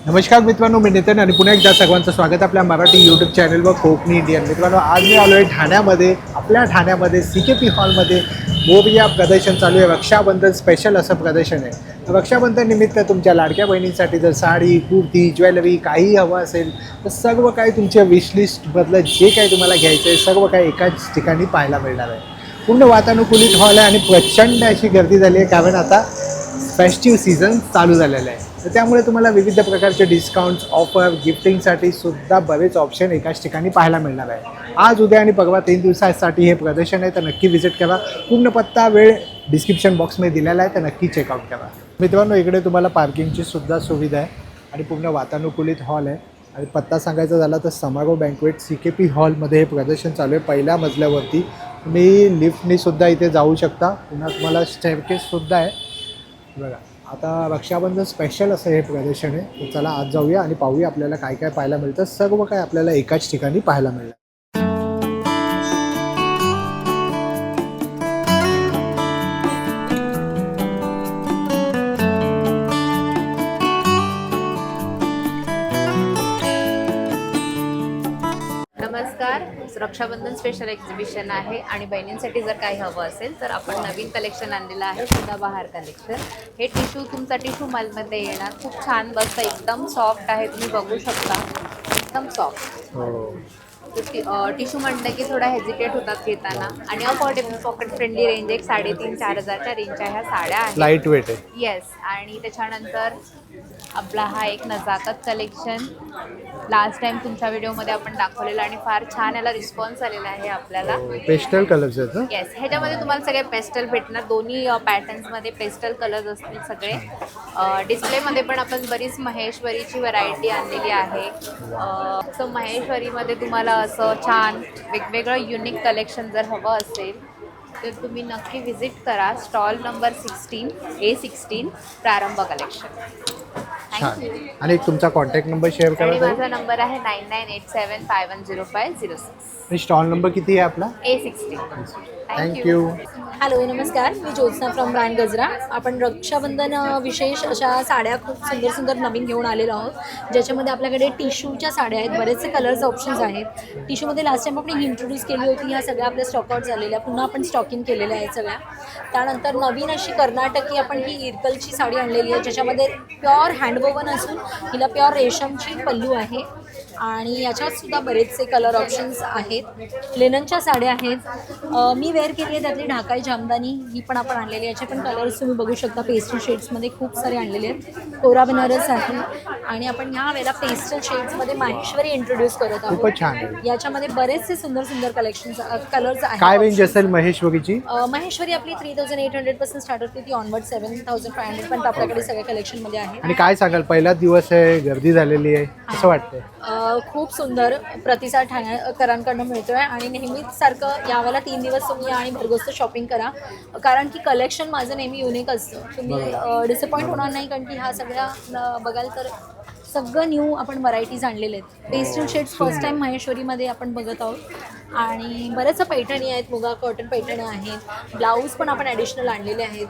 नमस्कार मित्रांनो, मी नितीन आणि पुन्हा एकदा सर्वांचं स्वागत आपल्या मराठी यूट्यूब चॅनलवर कोकणी इंडियन. मित्रांनो, आज मी आलो आहे ठाण्यामध्ये. आपल्या ठाण्यामध्ये CKP हॉलमध्ये मोरया प्रदर्शन चालू आहे. रक्षाबंधन स्पेशल असं प्रदर्शन आहे. रक्षाबंधन निमित्त तुमच्या लाडक्या बहिणींसाठी जर साडी, कुर्ती, ज्वेलरी काहीही हवं असेल तर सर्व काही तुमच्या विशलिस्टमधलं जे काही तुम्हाला घ्यायचं आहे सर्व काही एकाच ठिकाणी पाहायला मिळणार आहे. पूर्ण वातानुकूलित हॉल आहे आणि प्रचंड अशी गर्दी झाली आहे, कारण आता फेस्टिव्ह सीझन चालू झालेलं आहे. तर त्यामुळे तुम्हाला विविध प्रकारचे डिस्काउंट्स, ऑफर, गिफ्टिंगसाठी सुद्धा बरेच ऑप्शन एकाच ठिकाणी पाहायला मिळणार आहे. आज, उद्या आणि परवा 3 दिवसासाठी हे प्रदर्शन आहे, तर नक्की व्हिजिट करा. पूर्ण पत्ता, वेळ डिस्क्रिप्शन बॉक्समध्ये दिलेला आहे, तर नक्की चेकआउट करा. मित्रांनो, इकडे तुम्हाला पार्किंगची सुद्धा सुविधा आहे आणि पूर्ण वातानुकूलित हॉल आहे. आणि पत्ता सांगायचा झाला तर समारोह बँक्वेट CKP हॉलमध्ये हे प्रदर्शन चालू आहे. पहिल्या मजल्यावरती तुम्ही लिफ्टनी सुद्धा इथे जाऊ शकता. पुन्हा तुम्हाला स्टेअरकेससुद्धा आहे. बघा, आता रक्षाबंधन स्पेशल असं हे प्रदर्शन आहे. तर चला आज जाऊया आणि पाहूया आपल्याला काय काय पाहायला मिळतं. सर्व काय आपल्याला एकाच ठिकाणी पाहायला मिळेल. नमस्कार. रक्षाबंधन स्पेशल एक्झिबिशन आहे आणि बहिणींसाठी जर काही हवं असेल तर आपण नवीन कलेक्शन आणलेलं आहे, सदाबहार कलेक्शन. हे टिश्यू तुमचा टिश्यू मालमध्ये येणार. खूप छान बसतं, एकदम सॉफ्ट आहे, तुम्ही बघू शकता, एकदम सॉफ्ट. टिश्यू म्हटलं की थोडा हेजिटेट होतात घेताना. आणि अफोर्डेबल पॉकेट फ्रेंडली रेंज, एक 3,500-4,000 च्या रेंजच्या ह्या साड्या आहेत. लाईट वेट आहे. येस. आणि त्याच्यानंतर आपला हा एक नजाकत कलेक्शन लास्ट टाइम तुमच्या व्हिडिओमध्ये आपण दाखवलेला आणि फार छान याला रिस्पॉन्स आलेला आहे आपल्याला. पेस्टल कलर्स आहेत ना? येस. ह्याच्यामध्ये तुम्हाला सगळे पेस्टल भेटणार. दोन्ही पॅटर्न्समध्ये पेस्टल कलर्स असतील सगळे. डिस्प्लेमध्ये पण आपण बरीच महेश्वरीची व्हरायटी आणलेली आहे. सो महेश्वरीमध्ये तुम्हाला असं छान वेगवेगळं युनिक कलेक्शन जर हवं असेल तर तुम्ही नक्की व्हिजिट करा. स्टॉल नंबर 16A16 प्रारंभ कलेक्शन. छान. आणि तुमचा कॉन्टॅक्ट नंबर शेअर आणि करा. माझा नंबर आहे 9987510506. आणि स्टॉल नंबर किती आहे आपला? A16. थँक्यू. हॅलो, नमस्कार. मी ज्योत्स्ना फ्रॉम ब्रँड गजरा. आपण रक्षाबंधन विशेष अशा साड्या खूप सुंदर सुंदर नवीन घेऊन आलेलो आहोत, ज्याच्यामध्ये आपल्याकडे टिश्यूच्या साड्या आहेत. बरेचसे कलर्स ऑप्शन्स आहेत. टिश्यूमध्ये लास्ट टाइम आपण इंट्रोड्यूस केली होती, ह्या सगळ्या आपल्या स्टॉकआउट झालेल्या, पुन्हा आपण स्टॉकिंग केलेल्या आहेत सगळ्या. त्यानंतर नवीन अशी कर्नाटकी आपण ही इरकलची साडी आणलेली आहे, ज्याच्यामध्ये प्युअर हँडवोवन असून हिला प्युअर रेशमची पल्लू आहे. आणि याच्यात सुद्धा बरेचसे कलर ऑप्शन्स आहेत. लेननच्या साड्या आहेत. मी वेअर केली आहे त्यातली ढाकाई जामदानी, ही पण आपण आणलेली आहे. याचे पण कलर्स तुम्ही बघू शकता, पेस्टल शेड्समध्ये खूप सारे आणलेले आहेत. कोरा बनारस आहे. आणि आपण ह्या वेळेला पेस्टल शेड्समध्ये माहेश्वरी इंट्रोड्यूस करत आहोत. खूपच छान आहे. याच्यामध्ये बरेचसे सुंदर सुंदर कलर्स आहेत. काय रेंज असेल महेश्वरीची? महेश्वरी आपली 3,800 पासून स्टार्ट होते, ती ऑनवर्ड 7,500 पण आपल्याकडे सगळ्या कलेक्शनमध्ये आहे. आणि काय सांगाल, पहिलाच दिवस आहे, गर्दी झालेली आहे, कसं वाटतंय? खूप सुंदर प्रतिसाद ठाणेकरांकडनं मिळतोय आणि नेहमीच सारखं यावेळेला 3 दिवस तुम्ही आणि भरघोस शॉपिंग करा, कारण की कलेक्शन माझं नेहमी युनिक असतं. तुम्ही डिसअपॉइंट होणार नाही, कारण की ह्या सगळ्या बघाल तर सगळं न्यू आपण व्हरायटीज आणलेले आहेत. पेस्टल शेड्स फर्स्ट टाइम महेश्वरीमध्ये आपण बघत आहोत. आणि बऱ्याचशा पैठणी आहेत, मुगा कॉटन पैठणी आहेत. ब्लाऊज पण आपण ॲडिशनल आणलेले आहेत.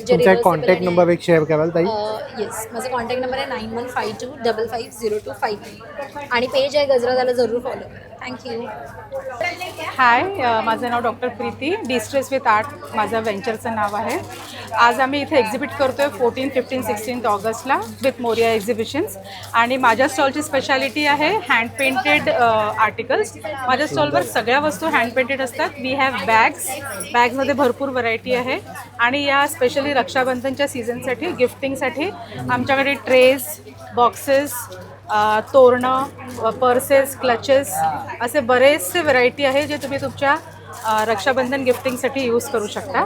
तुमचा कॉन्टॅक्ट नंबर एक शेअर कराल ताई? येस, माझा कॉन्टॅक्ट नंबर आहे 9152550253 आणि पेज आहे गजरा, त्याला जरूर फॉलो करा. थँक्यू. हाय, माझं नाव doctor Preeti. Distress with art माझं व्हेंचरचं नाव आहे. आज आम्ही इथे एक्झिबिट करतो आहे 14, 15, 16 ऑगस्टला विथ मोरिया एक्झिबिशन्स. आणि माझ्या स्टॉलची स्पेशालिटी आहे हँड पेंटेड आर्टिकल्स. माझ्या स्टॉलवर सगळ्या वस्तू हँड पेंटेड असतात. वी हॅव बॅग्समध्ये भरपूर व्हरायटी आहे. आणि या स्पेशली रक्षाबंधनच्या सीझनसाठी गिफ्टिंगसाठी आमच्याकडे ट्रेज, बॉक्सेस, तोरणं, पर्सेस, क्लचेस असे बरेचसे व्हरायटी आहे जे तुम्ही तुमच्या रक्षाबंधन गिफ्टिंगसाठी यूज करू शकता.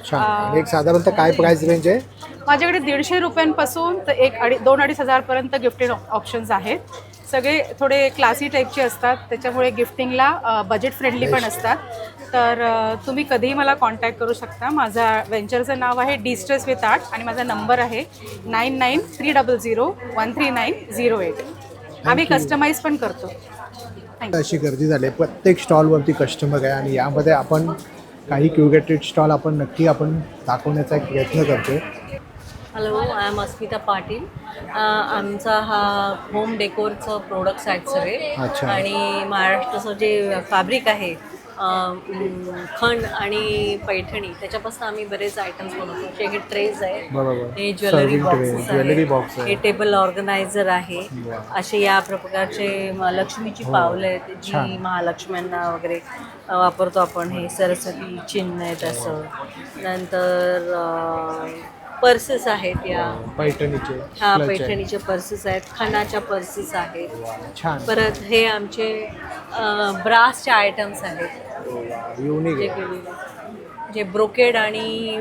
छान. एक साधारणतः काय प्राइस रेंज आहे? माझ्याकडे 150 रुपयांपासून तर 2-2.5 हजारपर्यंत गिफ्टेड ऑप्शन्स आहेत. सगळे थोडे क्लासी टाईपचे असतात, त्याच्यामुळे गिफ्टिंगला बजेट फ्रेंडली पण असतात. तर तुम्ही कधीही मला कॉन्टॅक्ट करू शकता. माझा व्हेंचरचं नाव आहे डिस्ट्रेस विथ आर्ट आणि माझा नंबर आहे 9930013908. आम्ही कस्टमाइज पण करतो. अशी गर्दी झाली आहे, प्रत्येक स्टॉलवरती कस्टमर आहे आणि यामध्ये आपण काही क्युरेटेड स्टॉल आपण नक्की दाखवण्याचा एक प्रयत्न करतो. हॅलो, आय एम अस्मिता पाटील. आमचा हा होम डेकोरचं प्रोडक्ट्स आहेत सगळे. अच्छा. आणि महाराष्ट्राचं जे फॅब्रिक आहे खण आणि पैठणी त्याच्यापासून आम्ही बरेच आयटम्स बनवतो. जे हे ट्रेज आहे, बरोबर. हे jewellery Serving tray, boxes jewellery आहे, बॉक्स आहे. हे टेबल ऑर्गनायझर आहे. वा. असे या प्रकारचे लक्ष्मीची हो. पावलं आहेत जी छान. महालक्ष्म्यांना वगैरे वापरतो आपण. हे सरस्वती चिन्ह आहेत असं. नंतर पर्सेस आहेत या. पैठणीचे हा, clutch आहे. पैठणीचे पर्सेस आहेत, खणाच्या पर्सेस आहेत. वा, छान. परत हे आमचे ब्रासचे आयटम्स आहेत युनिक जे आहे. केलेले, जे ब्रोकेड आणि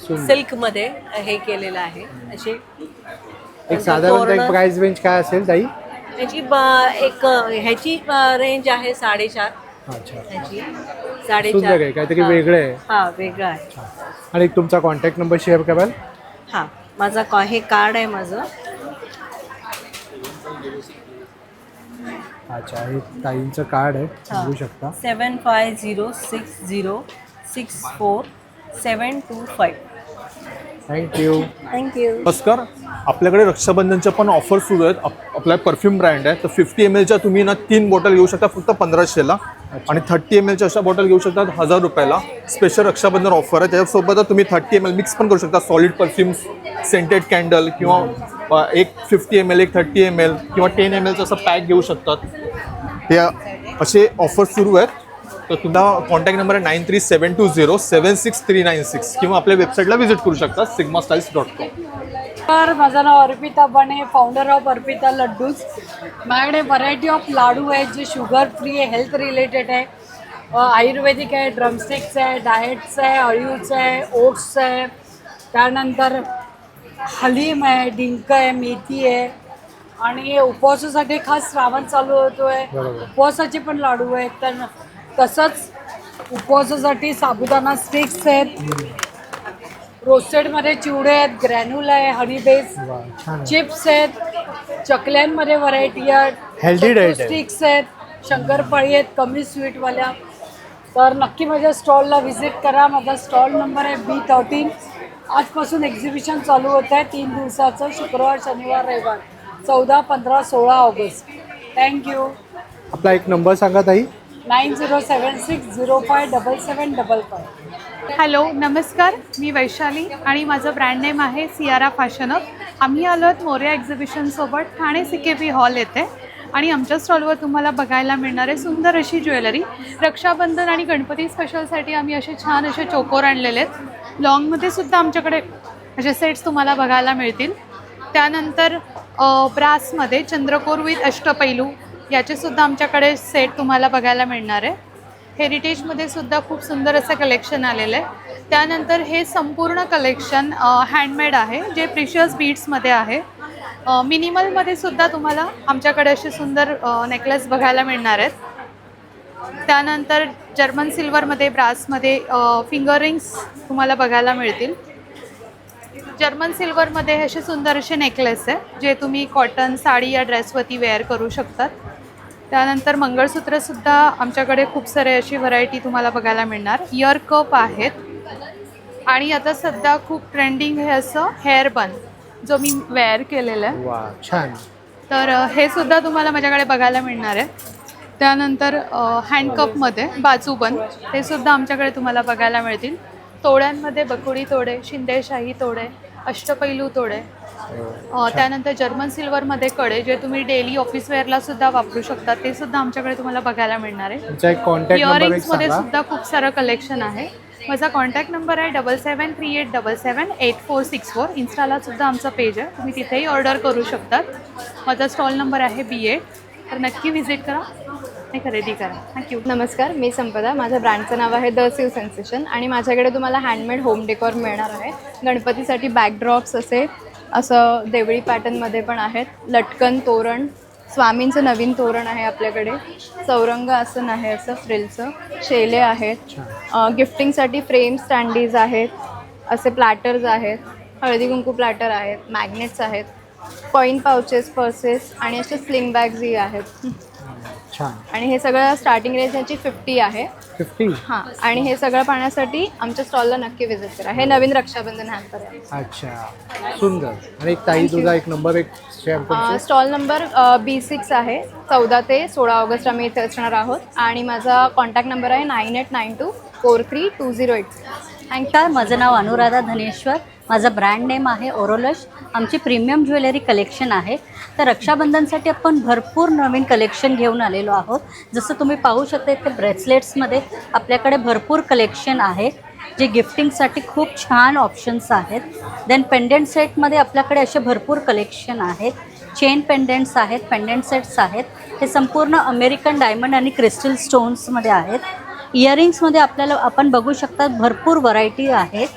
सुंदर. सिल्कमध्ये हे केलेलं आहे. असे एक साधारणतः एक प्राइस रेंज काय असेल ताई? ह्याची ह्याची रेंज आहे 4.5. अच्छा. ह्याची सुंदर आहे, 4.5. काहीतरी वेगळं आहे. हा, वेगळं आहे. आणि एक तुमचा कॉन्टॅक्ट नंबर शेअर कराल? हा, माझा हे कार्ड आहे माझं. अच्छा, हे ताईंचं कार्ड आहे, बघू शकता. 7506064725. थँक्यू. थँक्यू. नमस्कार. आपल्याकडे रक्षाबंधनच्या पण ऑफर सुरू आहेत. आपला परफ्यूम ब्रँड आहे. तर 50 mlच्या तुम्ही ना 3 बॉटल घेऊ शकता फक्त 1500ला. आणि 30 mlच्या अशा बॉटल घेऊ शकता 1000 रुपयाला. स्पेशल रक्षाबंधन ऑफर आहे. त्याच्यासोबत तुम्ही 30 ml मिक्स पण करू शकता. सॉलिड परफ्यूम्स, सेंटेड कॅन्डल किंवा एक 50 ml, एक 30 ml किंवा 10 mlचं असं पॅक घेऊ शकतात. हे असे ऑफर सुरू आहेत. तर तुमचा कॉन्टॅक्ट नंबर आहे 9372076396 किंवा आपल्या वेबसाईटला व्हिजिट करू शकता sigmastyles.com. तर माझं नाव अर्पिता बने, फाउंडर ऑफ अर्पिता लड्डूज. माझ्याकडे व्हरायटी ऑफ लाडू आहेत जे शुगर फ्री आहे, हेल्थ रिलेटेड आहे, आयुर्वेदिक आहे, ड्रमस्टिक्स आहे, डाएट्स आहे, अळीवचं आहे, ओट्स आहे, त्यानंतर हलीम आहे, डिंक आहे, मेथी आहे. आणि उपवासासाठी खास श्रावण चालू होतो आहे, उपवासाचे पण लाडू आहेत. तर तसंच उपवासासाठी साबुदाणा स्टिक्स आहेत, रोस्टेडमध्ये चिवडे आहेत, ग्रॅन्युल आहे, हनी बेस, वा, छान आहे. चिप्स आहेत, चकल्यांमध्ये व्हरायटी आहेत, Healthy diet आहे. स्टिक्स आहेत, शंकरपाळी आहेत कमी स्वीटवाल्या. तर नक्की माझ्या स्टॉलला व्हिजिट करा. माझा स्टॉल नंबर आहे B13. आजपासून एक्झिबिशन चालू होतं आहे 3 दिवसाचं, शुक्रवार, शनिवार, रविवार, 14, 15, 16 ऑगस्ट. थँक्यू. आपला एक नंबर सांगा ताई. 9076057755. हॅलो, नमस्कार. मी वैशाली आणि माझं ब्रँड नेम आहे सियारा फॅशन हब. आम्ही आलो आहोत मोरया एक्झिबिशनसोबत ठाणे CKP हॉल येथे. आणि आमच्या स्टॉलवर तुम्हाला बघायला मिळणार आहे सुंदर अशी ज्वेलरी. रक्षाबंधन आणि गणपती स्पेशलसाठी आम्ही असे छान असे चोकोर आणलेले आहेत. लॉंगमध्ये सुद्धा आमच्याकडे असे सेट्स तुम्हाला बघायला मिळतील. त्यानंतर ब्रासमध्ये चंद्रकोर विथ अष्टपैलू याचेसुद्धा आमच्याकडे सेट तुम्हाला बघायला मिळणार आहे. हेरिटेजमध्ये सुद्धा खूप सुंदर असं कलेक्शन आलेलं आहे. त्यानंतर हे संपूर्ण कलेक्शन हँडमेड आहे जे प्रिशियस बीड्समध्ये आहे. मिनिमलमध्ये सुद्धा तुम्हाला आमच्याकडे असे सुंदर नेकलेस बघायला मिळणार आहेत. त्यानंतर जर्मन सिल्वरमध्ये, ब्रासमध्ये फिंगर रिंग्स तुम्हाला बघायला मिळतील. जर्मन सिल्वरमध्ये असे सुंदर असे नेकलेस आहे जे तुम्ही कॉटन, साडी या ड्रेसवरती वेअर करू शकतात. त्यानंतर मंगळसूत्रसुद्धा आमच्याकडे खूप सारे अशी व्हरायटी तुम्हाला बघायला मिळणार. इयर कप आहेत. आणि आता सध्या खूप ट्रेंडिंग हे असं हेअर बन जो मी वेअर केलेलं आहे. वा, छान. तर हे सुद्धा तुम्हाला माझ्याकडे बघायला मिळणार आहे. त्यानंतर हँडकपमध्ये बाजूबंद ते सुद्धा आमच्याकडे तुम्हाला बघायला मिळतील. तोड्यांमध्ये बकुडी तोडे, शिंदेशाही तोडे, अष्टपैलू तोडे. त्यानंतर जर्मन सिल्वरमध्ये कडे जे तुम्ही डेली ऑफिस वेअरला सुद्धा वापरू शकता ते सुद्धा आमच्याकडे तुम्हाला बघायला मिळणार आहे. तुमचा एक कॉन्टॅक्ट नंबर एक इयरिंग्समध्ये सांगा. सुद्धा खूप सारं कलेक्शन आहे. माझा कॉन्टॅक्ट नंबर आहे 7738778464. इन्स्टाला सुद्धा आमचा पेज आहे, तुम्ही तिथेही ऑर्डर करू शकतात. माझा स्टॉल नंबर आहे B8. तर नक्की व्हिजिट करा आणि खरेदी करा. थँक्यू. नमस्कार, मी संपदा. माझ्या ब्रँडचं नाव आहे द सिव सेन्सेशन आणि माझ्याकडे तुम्हाला हँडमेड होम डेकोर मिळणार आहे. गणपतीसाठी बॅकड्रॉप्स असं देवळी पॅटर्नमध्ये पण आहेत. लटकन, तोरण, स्वामींचं नवीन तोरण आहे आपल्याकडे. चौरंग आसन आहे असं फ्रिलचं. शेले आहेत. गिफ्टिंगसाठी फ्रेम स्टँडीज आहेत. असे प्लॅटर्स आहेत. हळदी कुंकू प्लॅटर आहेत. मॅग्नेट्स आहेत. कॉईन पाउचेस, पर्सेस आणि असे स्लिंग बॅग्सही आहेत. छान. आणि हे सगळं स्टार्टिंग रेंज ह्याची 50 आहे. 50. हां, आणि हे सगळं पाहण्यासाठी आमच्या स्टॉलला नक्की व्हिजिट करा. हे नवीन रक्षाबंधन हॅम्पर आहे. अच्छा, सुंदर. आणि एक ताई तुझा एक नंबर एक शेअर करतो. स्टॉल नंबर B6 आहे. 14 ते 16 ऑगस्ट आम्ही इथे असणार आहोत. आणि माझा कॉन्टॅक्ट नंबर आहे 9892432086. थँक्यू. माझं नाव अनुराधा धनेश्वर. माझं ब्रँड नेम आहे ओरोलश. आमची प्रीमियम ज्वेलरी कलेक्शन आहे. तर रक्षाबंधनसाठी आपण भरपूर नवीन कलेक्शन घेऊन आलेलो आहोत. जसं तुम्ही पाहू शकता इथे ब्रेसलेट्समध्ये आपल्याकडे भरपूर कलेक्शन आहे जे गिफ्टिंगसाठी खूप छान ऑप्शन्स आहेत. देन पेंडंट सेटमध्ये आपल्याकडे असे भरपूर कलेक्शन आहेत. चेन पेंडंट्स आहेत, पेंडंट सेट्स आहेत. हे संपूर्ण अमेरिकन डायमंड आणि क्रिस्टल स्टोन्समध्ये आहेत. इयरिंग्समध्ये आपण बघू शकता भरपूर व्हरायटी आहेत.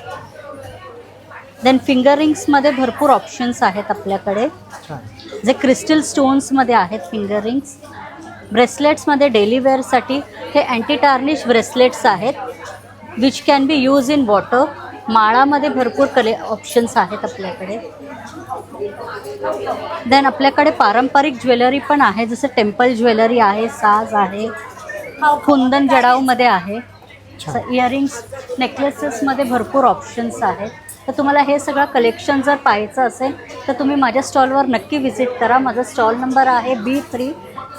देन फिंगर रिंग्समध्ये भरपूर ऑप्शन्स आहेत आपल्याकडे जे क्रिस्टल स्टोन्समध्ये आहेत. फिंगर रिंग्स ब्रेसलेट्समध्ये डेली वेअरसाठी हे अँटी टार्निश ब्रेसलेट्स आहेत which can be use in water. माळामध्ये भरपूर ऑप्शन्स आहेत आपल्याकडे. देन आपल्याकडे पारंपरिक ज्वेलरी पण आहे जसं टेम्पल ज्वेलरी आहे, साज आहे, कुंदन जडाऊमध्ये आहे. इयरिंग्स नेकलेसेसमध्ये भरपूर ऑप्शन्स आहेत. तर तुम्हाला हे सगळं कलेक्शन जर पाहायचं असेल तर तुम्ही माझ्या स्टॉलवर नक्की व्हिजिट करा. माझा स्टॉल नंबर आहे B3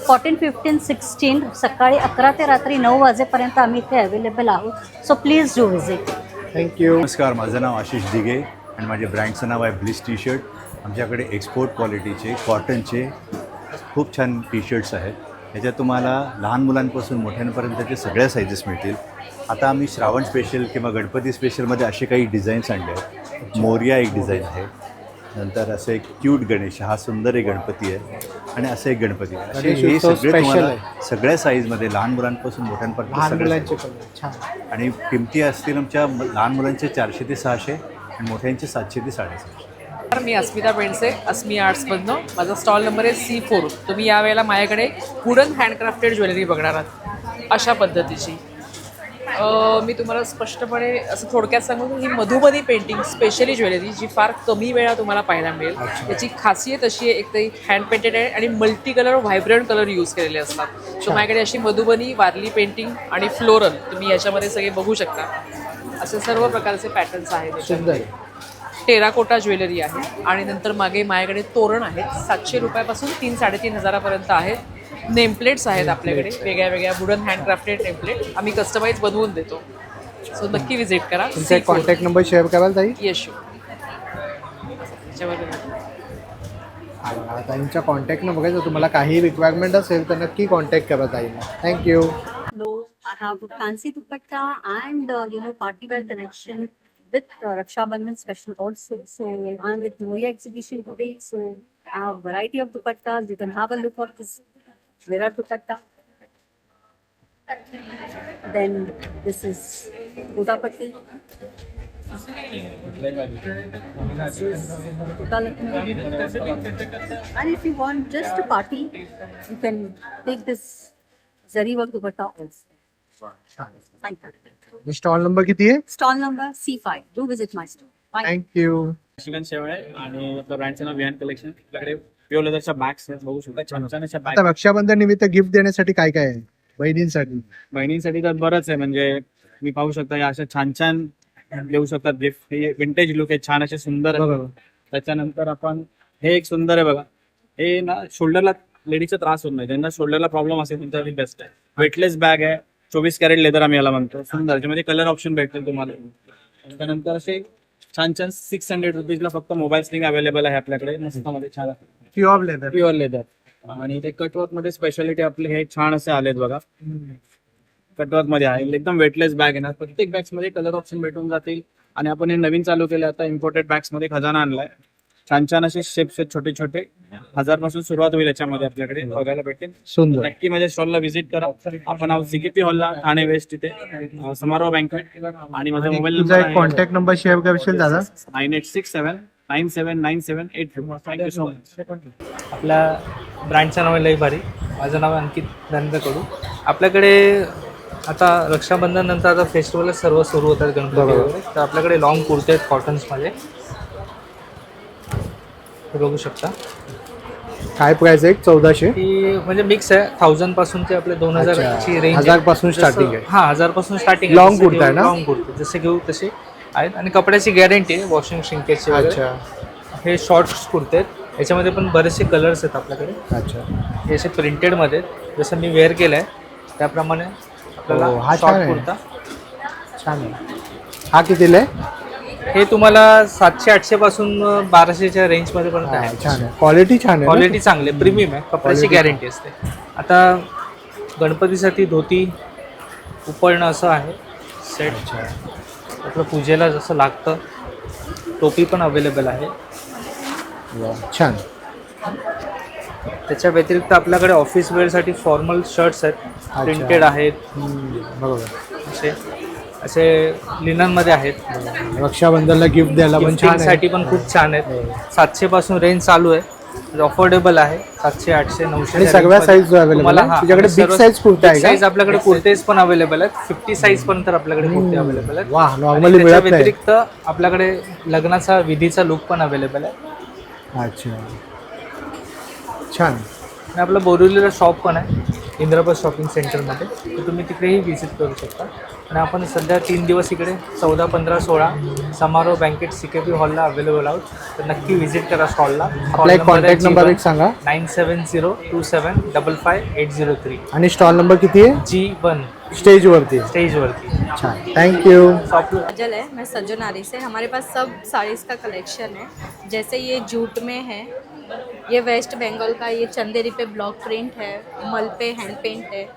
14, 15, 16. सकाळी 11 ते रात्री 9 वाजेपर्यंत आम्ही इथे अवेलेबल आहोत. So please do visit. Thank you. नमस्कार, माझं नाव आशिष दिघे आणि माझ्या ब्रँडचं नाव आहे ब्लिस टी शर्ट. आमच्याकडे एक्सपोर्ट क्वालिटीचे कॉटनचे खूप छान टी शर्ट्स आहेत. ह्याच्यात तुम्हाला लहान मुलांपासून मोठ्यांपर्यंतचे सगळ्या साईजेस मिळतील. आता आम्ही श्रावण स्पेशल किंवा गणपती स्पेशलमध्ये असे काही डिझाईन्स आणले आहेत. मोरया एक डिझाईन आहे, नंतर असं एक क्यूट गणेश, हा सुंदर एक गणपती आहे, आणि असं एक गणपती आहे. असे हे सगळे तुम्हाला सगळ्या साईजमध्ये लहान मुलांपासून मोठ्यांपर्यंत लहान सगळ्या मुलांचे size. कलर छान. आणि किमती असतील आमच्या लहान मुलांचे 400 ते 600 आणि मोठ्यांचे 700 ते 750. मी अस्मिता पेंडसे, अस्मी आर्ट्समधनं. माझा स्टॉल नंबर आहे C4. तुम्ही यावेळेला माझ्याकडे वुडन हँडक्राफ्टेड ज्वेलरी बघणार आहात अशा पद्धतीची. मी तुम्हाला स्पष्टपणे असं थोडक्यात सांगू की ही मधुबनी पेंटिंग स्पेशली ज्वेलरी जी फार कमी वेळा तुम्हाला पाहायला मिळेल. त्याची खासियत अशी आहे, एक तर हँड पेंटेड आहे आणि multi colour vibrant colour use केलेले असतात. सो माझ्याकडे अशी मधुबनी, वारली पेंटिंग आणि फ्लोरल तुम्ही याच्यामध्ये सगळे बघू शकता. असे सर्व प्रकारचे पॅटर्न्स आहेत. टेराकोटा ज्वेलरी आहे आणि नंतर मागे माझ्याकडे तोरण आहेत. 700 रुपयापासून 3-3.5 हजारापर्यंत आहेत. नेमप्लेट्स आहेत आपल्याकडे वेगळ्या वेगळ्या वुडन हँडक्राफ्टेड नेमप्लेट आम्ही कस्टमाइज बनवून देतो. सो नक्की व्हिजिट करा. तुमचा कॉन्टॅक्ट नंबर शेअर कराल ताई? येस. ताईंच्या कॉन्टॅक्टनं बघायचं तुम्हाला काही रिक्वायरमेंट असेल तर नक्की कॉन्टॅक्ट करा ताईंना. Thank you. Hello, I have a fancy dupatta and party wear collection with Raksha Bandhan special also. So I'm with Moria exhibition today. So I have variety of dupattas. You can have a look at this Vera dupatta. Then this is Udapatti. And if you want just a party, you can take this Zari work dupatta also. Thank you. Stall number किती आहे? Stall number C5. Do visit my store. Thank you. Thank you. शिकन शेवळे आणि आपल्या ब्रँडचं नाव Vihaan collection. आपल्याकडे pure लेदरच्या bags बघू शकता, छान छान अशा बॅग. आता रक्षाबंधन निमित्त गिफ्ट देण्यासाठी काय काय आहे बहिणींसाठी? बहिणींसाठी तर बरंच आहे. म्हणजे मी पाहू शकता या अशा छान छान देऊ शकतात गिफ्ट. हे विंटेज लुक आहे, छान असे सुंदर आहे. त्याच्यानंतर आपण हे एक सुंदर आहे बघा. हे ना शोल्डरला लेडीजचा त्रास होत नाही, ज्यांना शोल्डरला प्रॉब्लेम असेल त्यांच्यासाठी बेस्ट आहे. वेटलेस बॅग आहे, 24 कॅरेट लेदर आम्ही याला म्हणतो. सुंदर, त्याच्यामध्ये कलर ऑप्शन भेटतील तुम्हाला. त्यानंतर असे छान छान 600 रुपीजला फक्त मोबाईल स्लिंग अवेलेबल आहे आपल्याकडे. मस्तमध्ये छान प्युअर लेदर. Pure leather. आणि ते कटवर्क मध्ये स्पेशालिटी आपले हे छान असे आलेत बघा. कटवर्क मध्ये आहे, एकदम वेटलेस बॅग येणार. प्रत्येक बॅग्स मध्ये कलर ऑप्शन भेटून जातील. आणि आपण हे नवीन चालू केले आता इम्पोर्टेड बॅग्स मध्ये खजाना आणलाय. छान छान असे शेप्स आहेत छोटे छोटे. 1000 पासून सुरुवात होईल याच्यामध्ये आपल्याकडे बघायला भेटेल. सुंदर. नक्की माझ्या स्टॉलला व्हिजिट करा. आपण आहोत CKP हॉलला, ठाणे वेस्ट इथे, समारोह बँकेट. आणि माझा मोबाईल तुझा नंबर एक कॉन्टॅक्ट नंबर शेअर करशील दादा? 9867979783. Thank you so much. आपल्या ब्रँडचं नाव आहे लई भारी. माझं नाव अंकित नंद कडू. आपल्याकडे आता रक्षाबंधन नंतर आता फेस्टिवल सर्व सुरू होतात गणपती वगैरे. तर आपल्याकडे लॉंग कुर्ते आहेत कॉटन्समध्ये, हे बघू शकता. काय प्राइस आहे? 1400. ती म्हणजे मिक्स आहे 1000 पासून ते आपले 2000ची रेंज 1000 पासून starting आहे. हा 1000 पासून स्टार्टिंग Long कुर्ता आहे ना? लॉंग कुर्ते जसे घेऊ तसे आहेत आणि कपड्याची गॅरंटी आहे वॉशिंग शिंकेजची वगैरे. अच्छा हे शॉर्ट्स कुर्ते आहेत याच्यामध्ये पण बरेचसे कलर्स आहेत आपल्याकडे. अच्छा. हे असे प्रिंटेडमध्ये आहेत. जसं मी वेअर केलं आहे त्याप्रमाणे हा आपल्याला छान शॉर्ट आहे. कुर्ता. छान आहे. हा कितीला आहे? हे तुम्हाला 700-800 पासून 1200च्या रेंजमध्ये पर्यंत आहे. छान आहे. क्वालिटी छान आहे ना? क्वालिटी चांगली आहे प्रीमियम आहे कपड्याची Quality गॅरंटी असते. आता गणपतीसाठी धोती उपळणं असं आहे सेट. आपलं पूजेला जसं लागतं टोपी पण अवेलेबल आहे. वा, छान. त्याच्या व्यतिरिक्त आपल्याकडे ऑफिस वेअरसाठी फॉर्मल शर्ट्स आहेत प्रिंटेड आहेत. बरोबर. असे लिननमध्ये आहेत. रक्षाबंधनला गिफ्ट द्यायला पण छान आहे. साठी पण खूप छान आहेत. 700 पासून रेंज चालू आहे. अफोर्डेबल आहे. 700, 800, 900 आणि सगळ्या साईज अवेलेबल आहे. तुझ्याकडे बिग साईज कुर्ता आहे का? साईज आपल्याकडे कुर्तेज पण अवेलेबल आहेत. 50 साईज पर्यंत आपल्याकडे कुर्ते अवेलेबल आहेत. वा, आणि नॉर्मली त्याच्या मिळत नाही. व्यतिरिक्त आपल्याकडे लग्नाचा विधीचा लुक पण अवेलेबल आहे. अच्छा, छान. आणि आपलं बोरिवलीला शॉप पण आहे इंद्रप्रस्थ शॉपिंग सेंटरमध्ये. तर तुम्ही तिकडेही व्हिजिट करू शकता. आणि आपण सध्या 3 दिवस इकडे 14, 15, 16 समारोह बँकेट CKP हॉलला अवेलेबल आहोत. तर नक्की व्हिजिट करा स्टॉलला. आपला एक कॉन्टॅक्ट नंबर एक सांगा. 97027803. आणि स्टॉल नंबर किती आहे? G1 स्टेजवरती. छान. Thank you. काजल है, मैं सज्जनारी से। हमारे पास सब साड़ीज़ का कलेक्शन है। जैसे ये जूट में है, ये वेस्ट बंगाल का, ये चंदेरी पे ब्लॉक प्रिंट है, मल पे हैंड पेंट है।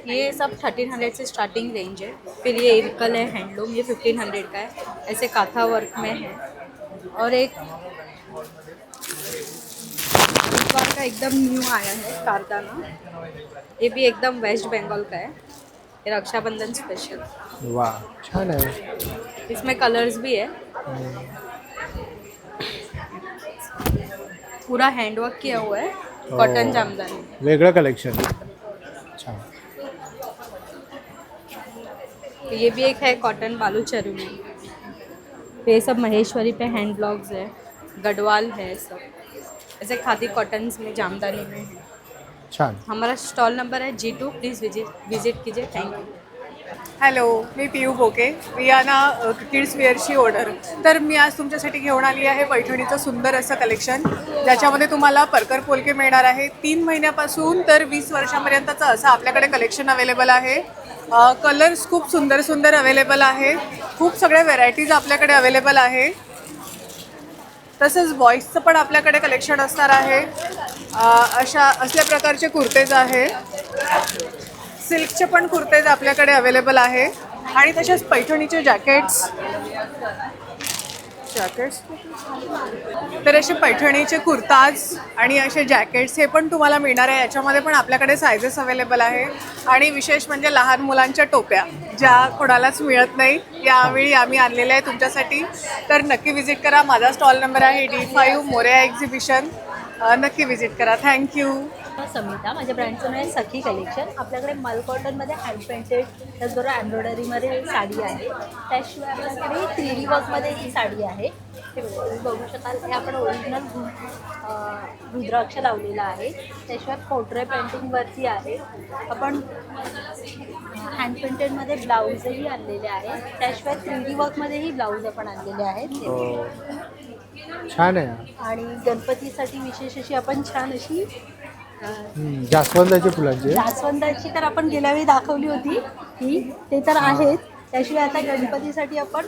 ये सब 1300 से स्टार्टिंग रेंज है। फिर ये इरकल है हैंडलूम, ये 1500 का है। ऐसे काथा वर्क में है। और एक इस बार का एकदम न्यू आया है कारदाना, ये भी एकदम वेस्ट बंगाल का है। ये रक्षाबंधन स्पेशल। वाह, छान आहे. इसमें कलर्स भी है। पूरा हैंडवर्क किया हुआ है, कॉटन जामदानी। वेगळं कलेक्शन. छान. ये भी एक है कॉटन बालू चरुली। ये सब महेश्वरी पे हैंड ब्लॉक्स है, गढ़वाल है, सब ऐसे खादी कॉटन्स में जामदानी में है. छान. हमारा स्टॉल नंबर है G2, प्लीज़ विजिट कीजिए. थँक्यू. हॅलो, मी पियू बोके. रियाना किड्स वेअरची ऑर्डर. तर मी आज तुमच्यासाठी घेऊन आली आहे पैठणीचं सुंदर असं कलेक्शन, ज्याच्यामध्ये तुम्हाला परकर पोलके मिळणार आहे. 3 महिन्यापासून तर 20 वर्षापर्यंतचं असं आपल्याकडे कलेक्शन अवेलेबल आहे. कलर्स खूप सुंदर सुंदर अवेलेबल आहे. खूप सगळ्या व्हेरायटीज आपल्याकडे अवेलेबल आहे. तसंच बॉईजचं पण आपल्याकडे कलेक्शन असणार आहे. असल्या प्रकारचे कुर्तेज आहे. सिल्कचे पण कुर्तेज आपल्याकडे अवेलेबल आहे. आणि तसेच पैठणीचे जॅकेट्स तर असे पैठणीचे कुर्ताज आणि असे जॅकेट्स हे पण तुम्हाला मिळणार आहे. याच्यामध्ये पण आपल्याकडे सायझेस अवेलेबल आहे. आणि विशेष म्हणजे लहान मुलांच्या टोप्या, ज्या कोणालाच मिळत नाही, यावेळी आम्ही आणलेल्या आहे तुमच्यासाठी. तर नक्की व्हिजिट करा. माझा स्टॉल नंबर आहे D5 मोरया एक्झिबिशन. नक्की व्हिजिट करा. थँक्यू. समिता, माझ्या ब्रँडचं नाव आहे सखी कलेक्शन. आपल्याकडे मल कॉटनमध्ये हँड पेंटेड, त्याचबरोबर एम्ब्रॉयडरीमध्ये साडी आहे. त्याशिवाय आपल्याकडे 3D वर्कमध्ये ही साडी आहे. हे तुम्ही बघू शकाल. हे आपण ओरिजिनल रुद्राक्ष लावलेला आहे. त्याशिवाय पोर्ट्रेट पेंटिंगवरती आहे. आपण हँड पेंटेडमध्ये ब्लाऊजही आणलेले आहे. त्याशिवाय 3D वर्कमध्येही ब्लाऊज आपण आणलेले आहेत. छान आहे. आणि गणपतीसाठी विशेष अशी आपण छान अशी जास्वंदाच्या फुलांची. जास्वंदाची तर आपण गेल्या वेळी दाखवली होती ही, ते तर आहेत. त्याशिवाय आता गणपतीसाठी आपण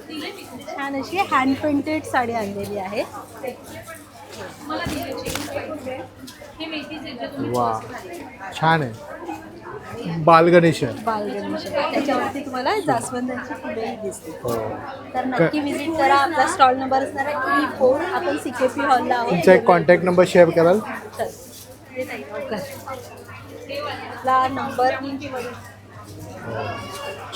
छान अशी हँड पेंटेड साडी आणलेली आहे. वा, छान आहे. बालगणेश. त्याच्यावरती तुम्हाला जास्वंदाची फुलेही दिसतील. तर नक्की व्हिजिट करा. आपला स्टॉल नंबर असणार आहे E4. आपण CKP हॉलला आहोत. तुमचा एक कॉन्टॅक्ट नंबर शेअर कराल? आपला नंबर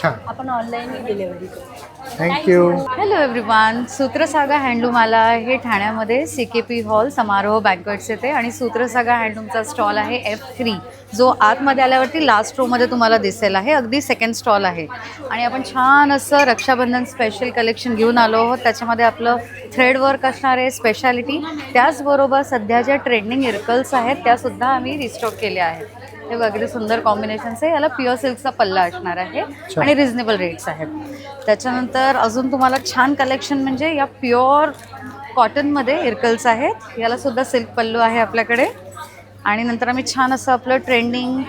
छान. आपण ऑनलाईन डिलिव्हरी करतो. Thank you. Hello everyone. Sutrasaga handloom आला आहे ठाण्यामध्ये CKP हॉल समारोह बँक्वेट्स येथे आणि सूत्रसागा हँडलूमचा स्टॉल आहे F3 जो आतमध्ये आल्यावरती लास्ट रोमध्ये तुम्हाला दिसेल आहे. अगदी सेकंड स्टॉल आहे आणि आपण छान असं रक्षाबंधन स्पेशल कलेक्शन घेऊन आलो आहोत. त्याच्यामध्ये आपलं थ्रेड वर्क असणार आहे स्पेशालिटी. त्याचबरोबर सध्या ज्या ट्रेंडिंग इरकल्स आहेत त्यासुद्धा आम्ही रिस्टॉक केल्या आहेत. हे वगैरे सुंदर कॉम्बिनेशन्स आहे. याला प्युअर सिल्कचा पल्ला असणार आहे आणि रिजनेबल रेट्स आहेत. त्याच्यानंतर अजून तुम्हाला छान कलेक्शन म्हणजे या प्युअर कॉटनमध्ये इरकल्स आहेत. याला सुद्धा सिल्क पल्लू आहे आपल्याकडे. आणि नंतर आम्ही छान असं आपलं ट्रेंडिंग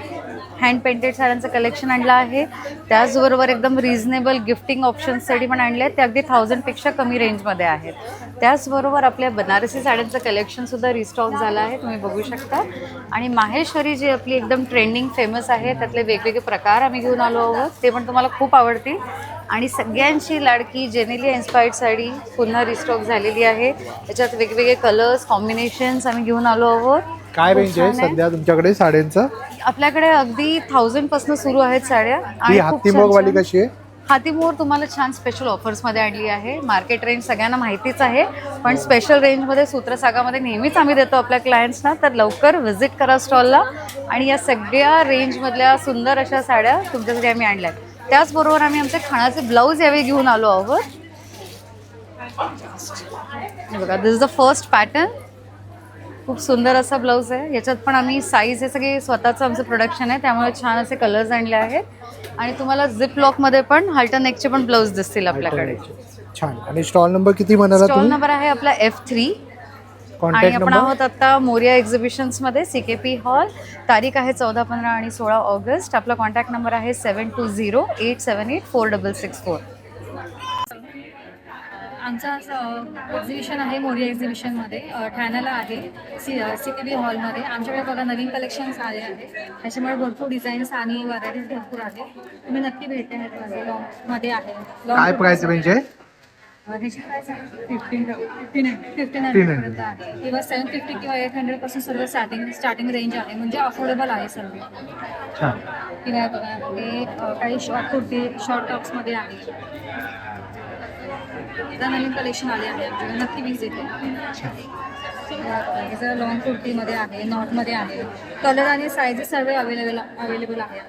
हँड पेंटेड साड्यांचं कलेक्शन आणलं आहे. त्याचबरोबर एकदम रिजनेबल गिफ्टिंग ऑप्शन्ससाठी पण आणले आहेत. ते अगदी 1000पेक्षा कमी रेंजमध्ये आहेत. त्याचबरोबर आपल्या बनारसी साड्यांचं कलेक्शनसुद्धा रिस्टॉक झालं आहे, तुम्ही बघू शकता. आणि माहेश्वरी जी आपली एकदम ट्रेंडिंग फेमस आहे त्यातले वेगवेगळे प्रकार आम्ही घेऊन आलो आहोत. ते पण तुम्हाला खूप आवडतील. आणि सगळ्यांची लाडकी जेनेलिया इन्स्पायर्ड साडी पुन्हा रिस्टॉक झालेली आहे. त्याच्यात वेगवेगळे कलर्स कॉम्बिनेशन्स आम्ही घेऊन आलो आहोत. काय रेंज आहे सध्या तुमच्याकडे साड्यांचं? आपल्याकडे अगदी 1000 पासून सुरू आहेत साड्या. ही हातीमोगवाली कशी आहे? हातीमोर तुम्हाला छान स्पेशल ऑफर्समध्ये आणली आहे. मार्केट रेंज सगळ्यांना माहितीच आहे, पण स्पेशल रेंजमध्ये सूत्रसागामध्ये नेहमीच आम्ही देतो आपल्या क्लायंट्सना. तर लवकर व्हिजिट करा स्टॉलला आणि या सगळ्या रेंजमधल्या सुंदर अशा साड्या तुमच्यासाठी आम्ही आणल्या आहेत. त्याचबरोबर आम्ही आमचे खाणाचे ब्लाऊज यावेळी घेऊन आलो आहोत. हे बघा, दिस इज द फर्स्ट पॅटर्न. खूप सुंदर असा ब्लाऊज आहे. याच्यात पण आम्ही साईज हे सगळे स्वतःचं आमचं प्रोडक्शन आहे त्यामुळे छान असे कलर्स आणले आहेत. आणि तुम्हाला झिप लॉकमध्ये पण हाल्टर नेकचे पण ब्लाऊज दिसतील आपल्याकडे. छान. आणि स्टॉल नंबर किती म्हणाला स्टॉल तुम्ही? नंबर आहे आपला F3 आणि कॉन्टॅक्ट आपण नंबर? आहोत आता मोरिया एक्झिबिशन्समध्ये CKP हॉल. तारीख आहे 14, 15 आणि 16 ऑगस्ट. आपला कॉन्टॅक्ट नंबर आहे 7208784664. आमचा एक्झिबिशन आहे मोरिया एक्झिबिशनमध्ये ठाण्याला आहे CKP हॉलमध्ये. आमच्याकडे बघा नवीन कलेक्शन्स आले आहेत. त्याच्यामुळे भरपूर डिझाईन्स आणि व्हरायटीज भरपूर आहेत. तुम्ही नक्की भेट द्या. लॉंगमध्ये आहे. काय प्राइस रेंज आहे? ह्याची प्राइस 1500 पर्यंत आहे किंवा 750 किंवा 800 पासून सर्व स्टार्टिंग रेंज आहे. म्हणजे अफोर्डेबल आहे सर्व. किंवा बघा हे काही शॉर्ट कुर्ती शॉर्ट टॉप्समध्ये आहे. नवीन कलेक्शन आले आहे आमच्याकडे, नक्की विजिट आहे. जर लॉंग कुर्तीमध्ये आहे, नॉटमध्ये आहे. कलर आणि साईजेस सर्व अवेलेबल आहे.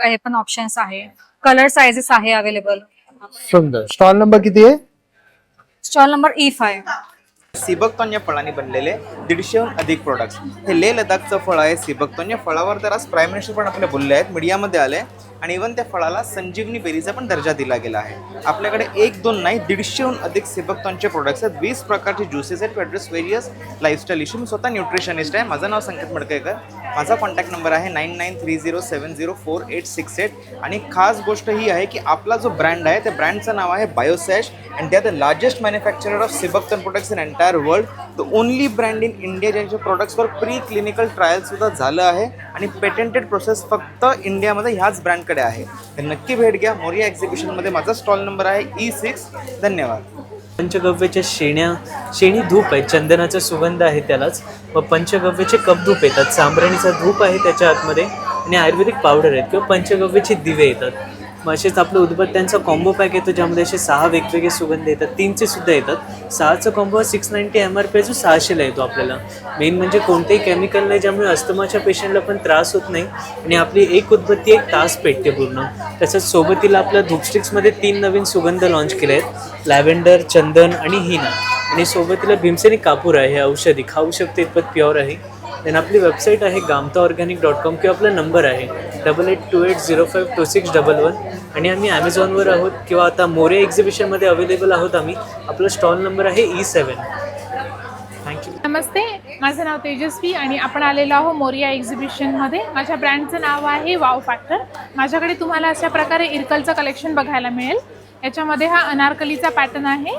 हे पण ऑप्शन्स आहे. कलर साईजेस आहे अवेलेबल. सुंदर. स्टॉल नंबर किती आहे? Stall number E5. सीबकतोन या फळांनी बनलेले 150हून अधिक प्रोडक्ट्स. हे लेह लडाखचं फळ आहे सीबकतोन. या फळावर तर आज प्राईम मिनिस्टर पण आपले बोलले आहेत, मीडियामध्ये आले. आणि इव्हन त्या फळाला संजीवनी बेरीचा पण दर्जा दिला गेला आहे. आपल्याकडे 1-2 नाही 150हून अधिक सीबकतोनचे प्रोडक्ट्स आहेत. 20 प्रकारचे ज्युसेस आहेत to address various lifestyle issue. मी स्वतः न्यूट्रिशनिस्ट आहे. माझं नाव संकेत मडकयकर. माझा कॉन्टॅक्ट नंबर आहे 9930704868. आणि खास गोष्ट ही आहे की आपला जो ब्रँड आहे त्या ब्रँडचं नाव आहे बायोसॅश and they are the largest manufacturer of seabuckthorn products in entire world. The only brand in India ज्यांच्या प्रोडक्ट्सवर प्री क्लिनिकल ट्रायलसुद्धा झालं आहे आणि पेटेंटेड प्रोसेस फक्त इंडियामध्ये ह्याच ब्रँडकडे आहे. तर नक्की भेट घ्या मोरिया एक्झिबिशनमध्ये. माझा स्टॉल नंबर आहे E6. धन्यवाद. पंचगव्याच्या शेणी धूप आहे, चंदनाचा सुगंध आहे त्यालाच. व पंचगव्याचे कप धूप येतात, सांब्राणीचा धूप आहे त्याच्या आतमध्ये आणि आयुर्वेदिक पावडर आहेत किंवा पंचगव्याचे दिवे येतात. मग असेच आपलं उदबत्त्यांचा कॉम्बो पॅक येतो ज्यामध्ये असे 6 वेगवेगळे सुगंध येतात. 3चे सुद्धा येतात. 6चा कॉम्बो 690 MRP जो 600ला येतो आपल्याला. मेन म्हणजे कोणतेही केमिकल नाही ज्यामुळे अस्थमाच्या पेशंटला पण त्रास होत नाही. आणि आपली एक उदबत्ती 1 तास पेटते पूर्ण. तसंच सोबतीला आपल्या धूपस्टिक्समध्ये 3 नवीन सुगंध लॉन्च केले आहेत, लॅव्हेंडर, चंदन आणि हिना. आणि सोबतीला भीमसेनी कापूर आहे, हे औषधी खाऊ शकते इतपत प्युअर आहे. देन आपली वेबसाईट आहे gamtaorganic.com किंवा आपला नंबर आहे 8828052611. आणि आम्ही ॲमेझॉनवर आहोत किंवा आता मोरे एक्झिबिशनमध्ये अवेलेबल आहोत आम्ही. आपला स्टॉल नंबर आहे E7. थँक्यू. नमस्ते, माझं नाव तेजस्वी आणि आपण आलेलो आहोत मोरिया एक्झिबिशनमध्ये. माझ्या ब्रँडचं नाव आहे वाव फॅक्टर. माझ्याकडे तुम्हाला अशा प्रकारे इरकलचं कलेक्शन बघायला मिळेल. याच्यामध्ये हा अनारकलीचा पॅटर्न आहे.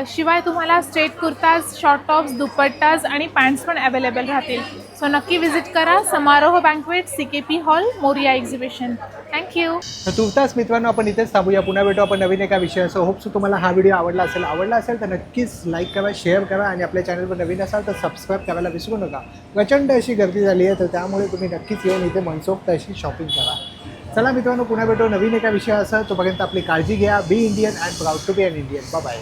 शिवाय तुम्हाला straight kurtas, short tops, dupattas आणि पॅन्ट्स पण अवेलेबल राहतील. सो नक्की विजिट करा Samaroh banquet, CKP hall, Moriya exhibition. Thank you. तर तुर्तास मित्रांनो आपण इथेच थांबूया. पुन्हा भेटू आपण नवीन एका विषयासह. होप सो तुम्हाला हा व्हिडिओ आवडला असेल तर नक्कीच लाईक करा, शेअर करा आणि आपल्या चॅनलवर नवीन असाल तर सबस्क्राईब करायला विसरू नका. प्रचंड अशी गर्दी झाली आहे तर त्यामुळे तुम्ही नक्कीच येऊन इथे मनसोक्त अशी शॉपिंग करा. चला मित्रांनो पुन्हा भेटू नवीन एका विषयासह. तोपर्यंत आपली काळजी घ्या. Be Indian and proud to be an Indian. Bye.